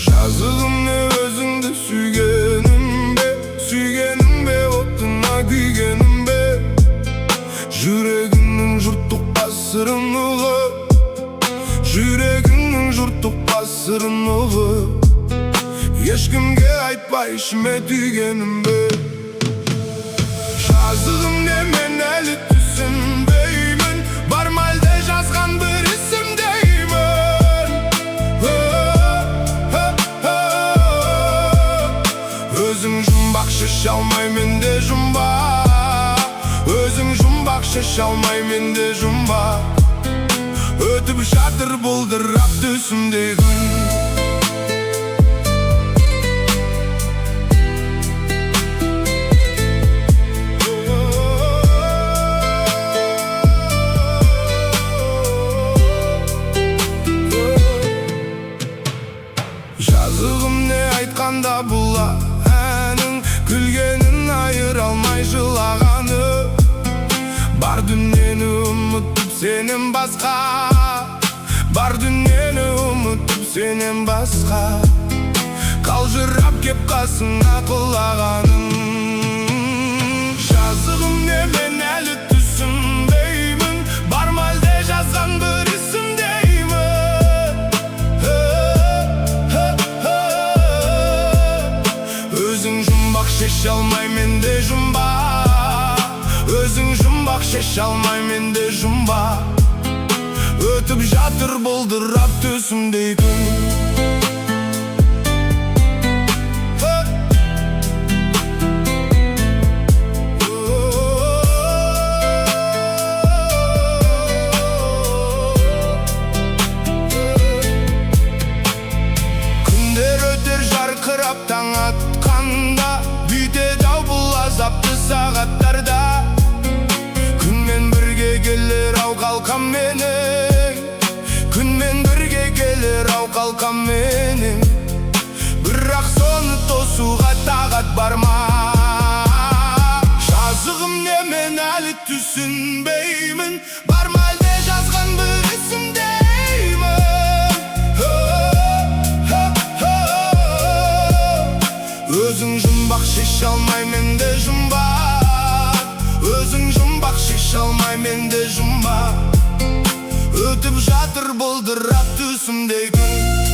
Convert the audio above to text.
Жазығым не өзіңді сүйгенім бе, отына күйгенім бе. Жүрегіңнің жұрттыққа сырын ұғып, жүрегіңнің жұрттыққа сырын ұғып, ешкімге айтпай ішіме түйгенім бе. Жазығым не мен әлі түсінбеймін, бар ма әлде жазған бір есімдеймін. Өзің жұмбақ шеше алмай менде жұмбақ, өзің жұмбақ шеше алмай менде жұмбақ. Өтіп жатыр бұлдырап түсімдей күн. Жазығым не айтқанда бұла әнің, күлгенін айыра алмай жылағаны. Бар дүниені ұмытып сенен басқа, бар дүниені ұмытып сенен басқа, қалжырап кеп қасыңа құлағаның. Жазығым не мен әлі түсінбеймін, бар ма әлде жазған бір есімдеймін. Өзің жұмбақ шеше алмай менде жұмбақ, өзің жұмбақ шеше алмай менде жұмбақ. Өтіп жатыр бұлдырап түсімдей күн. Күндер өтер жарқырап таң атқанда, бүйтеді-ау бұл азапты сағаттарда. Күнмен бірге келер-ау қалқам менің, күнмен бірге келер-ау қалқам менің. Бірақ соны тосуға тағат бар ма? Жазығым не мен әлі түсінбеймін, бар ма әлде жазған бір есімдеймін. Өзің жұмбақ шеше алмай менде жұмбақ, өзің жұмбақ шеше алмай менде жұмбақ. Өтіп жатыр бұлдырап түсімдей күн.